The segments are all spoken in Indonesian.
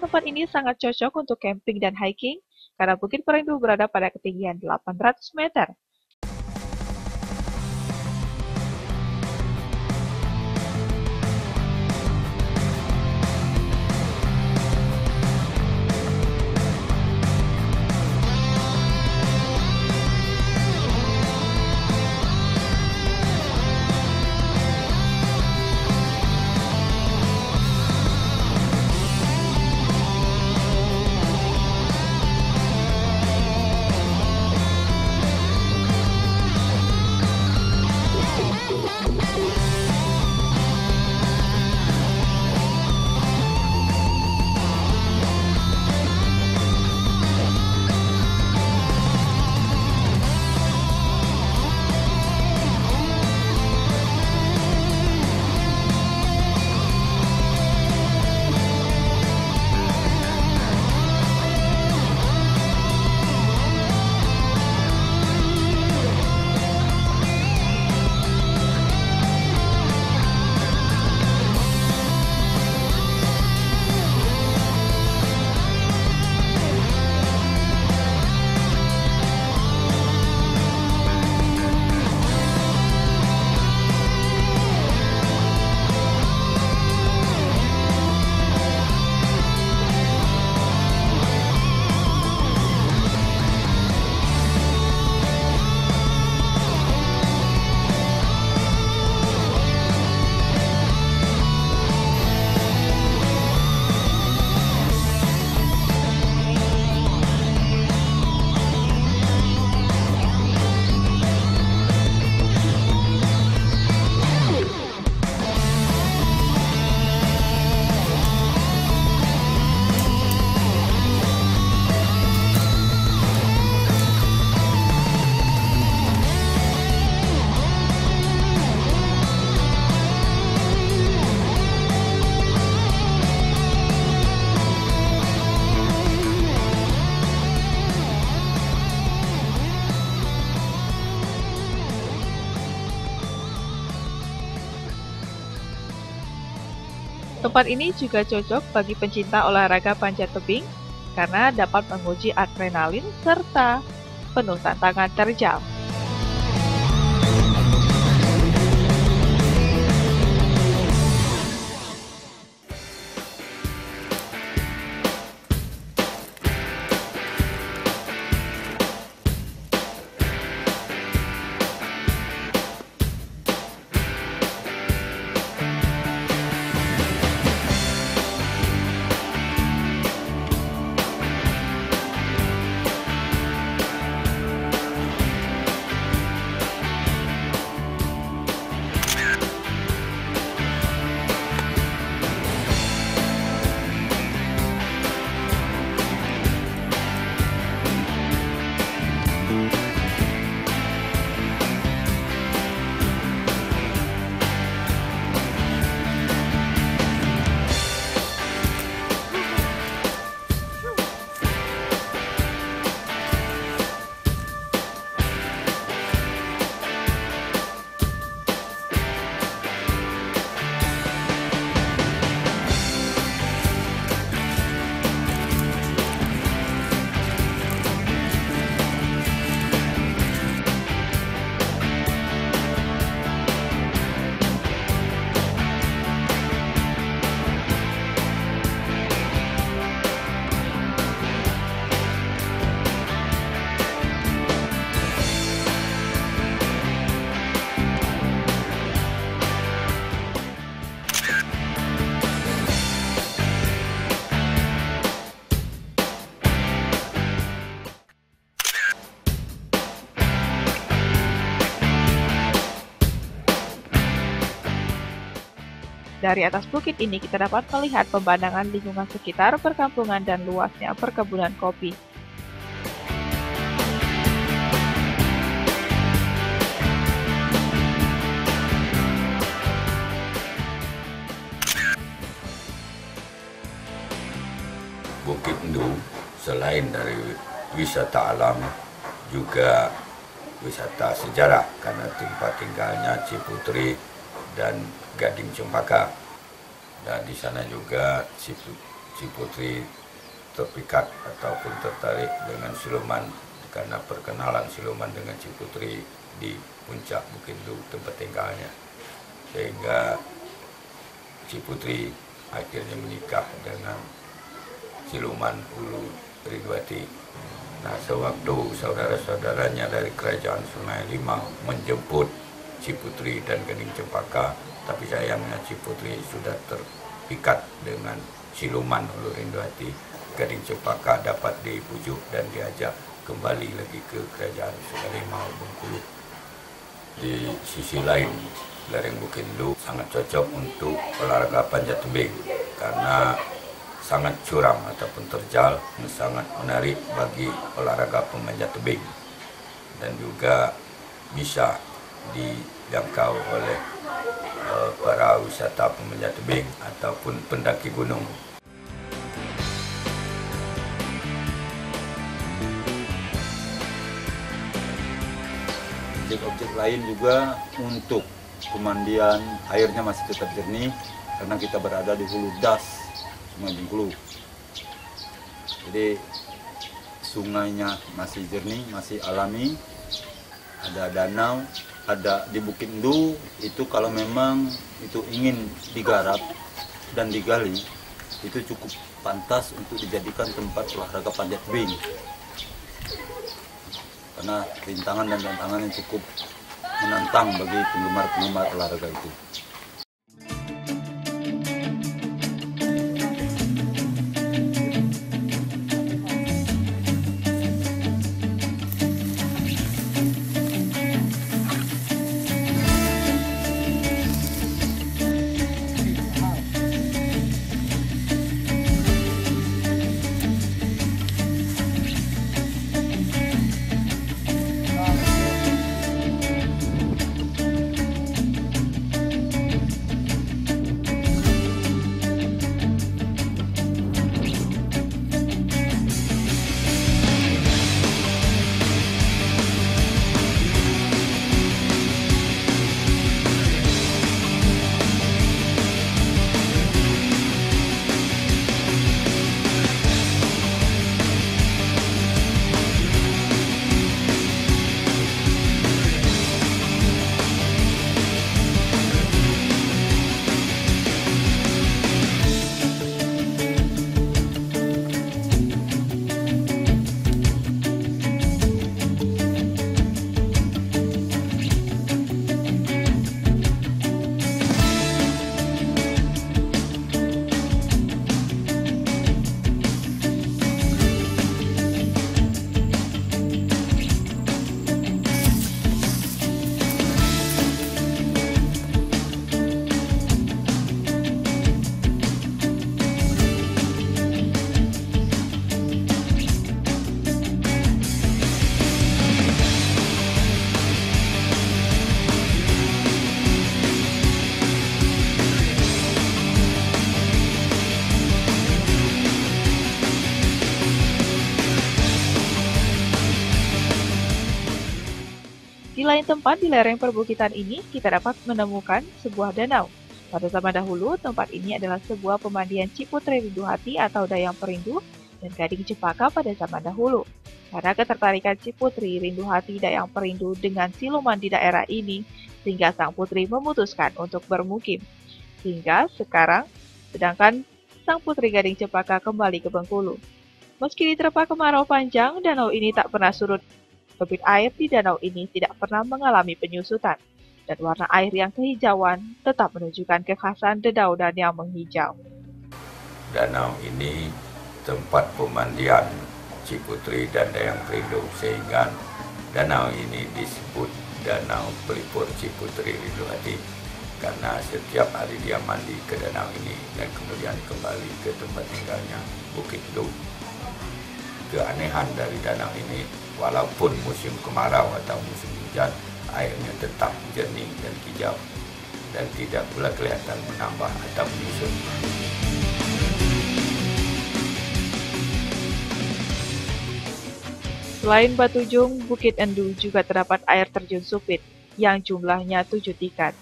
Tempat ini sangat cocok untuk camping dan hiking karena Bukit Perindu berada pada ketinggian 800 meter. Tempat ini juga cocok bagi pencinta olahraga panjat tebing karena dapat menguji adrenalin serta penuh tantangan terjal. Dari atas bukit ini kita dapat melihat pemandangan lingkungan sekitar perkampungan dan luasnya perkebunan kopi. Bukit Ndu selain dari wisata alam juga wisata sejarah karena tempat tinggalnya Ciputri dan Gading Cempaka, dan di sana juga Ciputri terpikat ataupun tertarik dengan siluman karena perkenalan siluman dengan Ciputri di puncak Bukit Endu tempat tinggalnya, sehingga Ciputri akhirnya menikah dengan siluman Ulu Ridwati. Nah, sewaktu saudara-saudaranya dari kerajaan Sungai Limau menjemput Ciputri dan Gading Cempaka, tapi sayangnya Ciputri sudah terpikat dengan siluman Ulu Ridwati. Gading Cempaka dapat dibujuk dan diajak kembali lagi ke kerajaan Sungai Limau Bengkulu. Di sisi lain, lereng Bukit Endu sangat cocok untuk olahraga panjat tebing karena sangat curam ataupun terjal, sangat menarik bagi olahraga pemanjat tebing dan juga bisa dijangkau oleh para wisata pemanjat tebing ataupun pendaki gunung. Objek-objek lain juga untuk pemandian, airnya masih tetap jernih karena kita berada di hulu das Sungai Bengkulu. Jadi sungainya masih jernih, masih alami, ada danau, ada di Bukit Endu. Itu kalau memang itu ingin digarap dan digali, itu cukup pantas untuk dijadikan tempat olahraga panjat tebing. Karena rintangan dan tantangan yang cukup menantang bagi penggemar-penggemar olahraga itu. Di lain tempat di lereng perbukitan ini, kita dapat menemukan sebuah danau. Pada zaman dahulu, tempat ini adalah sebuah pemandian Ciputri Rindu Hati atau Dayang Perindu dan Gading Cempaka pada zaman dahulu. Karena ketertarikan Ciputri Rindu Hati Dayang Perindu dengan siluman di daerah ini, sehingga sang putri memutuskan untuk bermukim. Hingga sekarang, sedangkan sang putri Gading Cempaka kembali ke Bengkulu. Meski diterpa kemarau panjang, danau ini tak pernah surut. Debit air di danau ini tidak pernah mengalami penyusutan, dan warna air yang kehijauan tetap menunjukkan kekhasan dedaunan yang menghijau. Danau ini tempat pemandian Ciputri dan Dayang Perindu, sehingga danau ini disebut Danau Pelipur Ciputri Rindu Hati, karena setiap hari dia mandi ke danau ini dan kemudian kembali ke tempat tinggalnya Bukit Endu. Keanehan dari danau ini, walaupun musim kemarau atau musim hujan, airnya tetap jernih dan hijau dan tidak pula kelihatan menambah atau menyusut. Selain Batu Jung, Bukit Endu juga terdapat air terjun Supit yang jumlahnya 7 tingkat.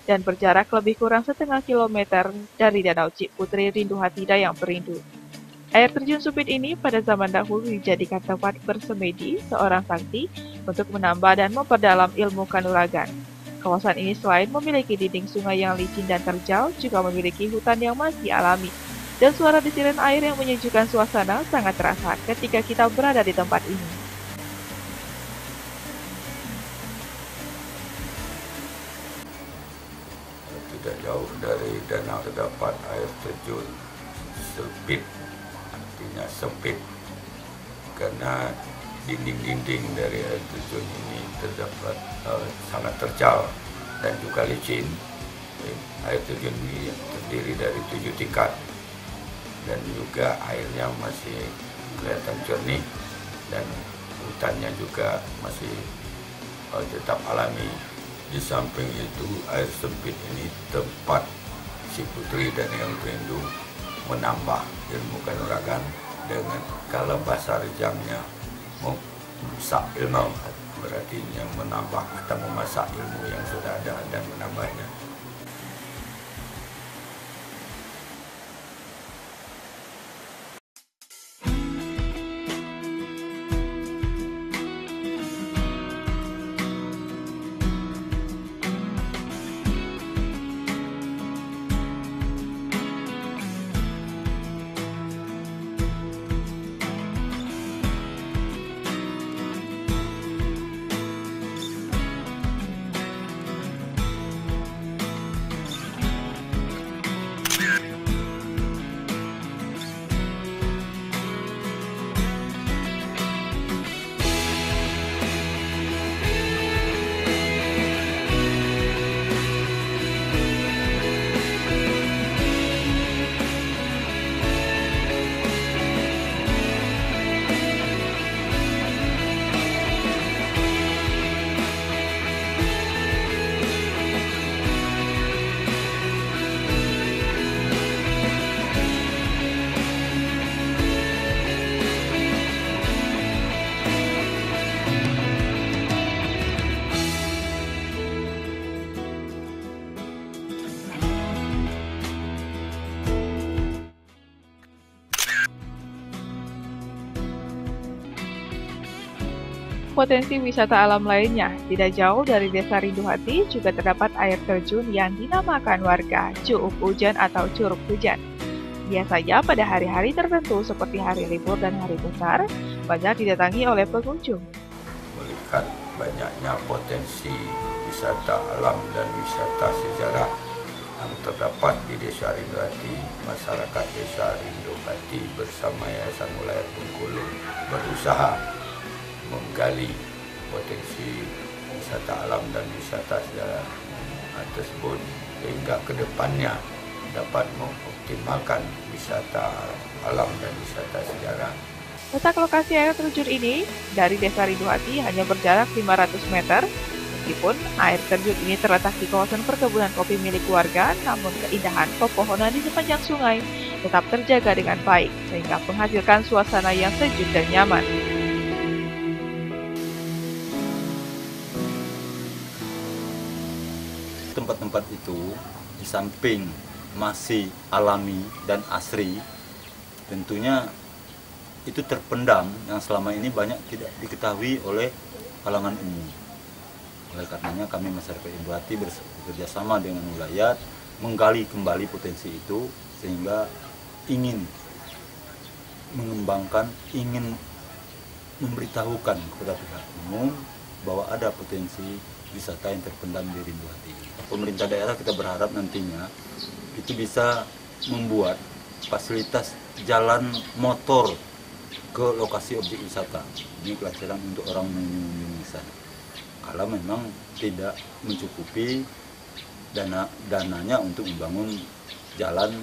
dan berjarak lebih kurang setengah kilometer dari Danau Ciputri Rindu Hati Dayang Perindu. Air terjun Sumpit ini pada zaman dahulu dijadikan tempat bersemedi seorang sakti untuk menambah dan memperdalam ilmu kanuragan. Kawasan ini selain memiliki dinding sungai yang licin dan terjal, juga memiliki hutan yang masih alami. Dan suara desiran air yang menyejukkan suasana sangat terasa ketika kita berada di tempat ini. Tidak jauh dari danau terdapat air terjun Sumpit, artinya sempit, karena dinding-dinding dari air terjun ini terdapat sangat terjal dan juga licin. Air terjun ini terdiri dari 7 tingkat dan juga airnya masih kelihatan jernih dan hutannya juga masih tetap alami. Di samping itu, air sempit ini tempat Ciputri dan Dayang Perindu menambah ilmu kanuragan dengan kalau bahasa rejangnya memasak ilmu, berarti yang menambah atau memasak ilmu yang sudah ada dan menambahnya. Potensi wisata alam lainnya, tidak jauh dari Desa Rindu Hati juga terdapat air terjun yang dinamakan warga Cuup Hujan atau Curug Hujan. Biasanya pada hari-hari tertentu seperti hari libur dan hari besar, banyak didatangi oleh pengunjung. Melihat banyaknya potensi wisata alam dan wisata sejarah yang terdapat di Desa Rindu Hati, masyarakat Desa Rindu Hati bersama Yayasan Ulayat Bengkulu berusaha menggali potensi wisata alam dan wisata sejarah tersebut sehingga ke depannya dapat mengoptimalkan wisata alam dan wisata sejarah. Letak lokasi air terjun ini dari Desa Rindu Hati hanya berjarak 500 meter. Meskipun air terjun ini terletak di kawasan perkebunan kopi milik warga, namun keindahan pepohonan di sepanjang sungai tetap terjaga dengan baik sehingga menghasilkan suasana yang sejuk dan nyaman. Tempat-tempat itu di samping masih alami dan asri, tentunya itu terpendam yang selama ini banyak tidak diketahui oleh kalangan umum. Oleh karenanya kami masyarakat Rindu Hati bekerja sama dengan wilayah menggali kembali potensi itu sehingga ingin mengembangkan, ingin memberitahukan kepada pihak umum bahwa ada potensi wisata yang terpendam di Rindu Hati. Pemerintah daerah kita berharap nantinya itu bisa membuat fasilitas jalan motor ke lokasi objek wisata. Ini pelajaran untuk orang mengunjungi sana. Kalau memang tidak mencukupi dananya untuk membangun jalan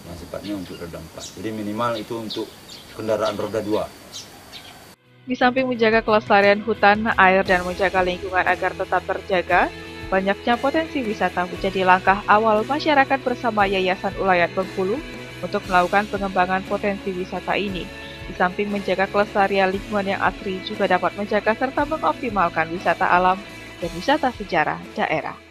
yang sifatnya untuk roda 4. Jadi minimal itu untuk kendaraan roda 2. Di samping menjaga kelestarian hutan, air, dan menjaga lingkungan agar tetap terjaga, banyaknya potensi wisata menjadi langkah awal masyarakat bersama Yayasan Ulayat Bengkulu untuk melakukan pengembangan potensi wisata ini. Di samping menjaga kelestarian lingkungan yang asri, juga dapat menjaga serta mengoptimalkan wisata alam dan wisata sejarah daerah.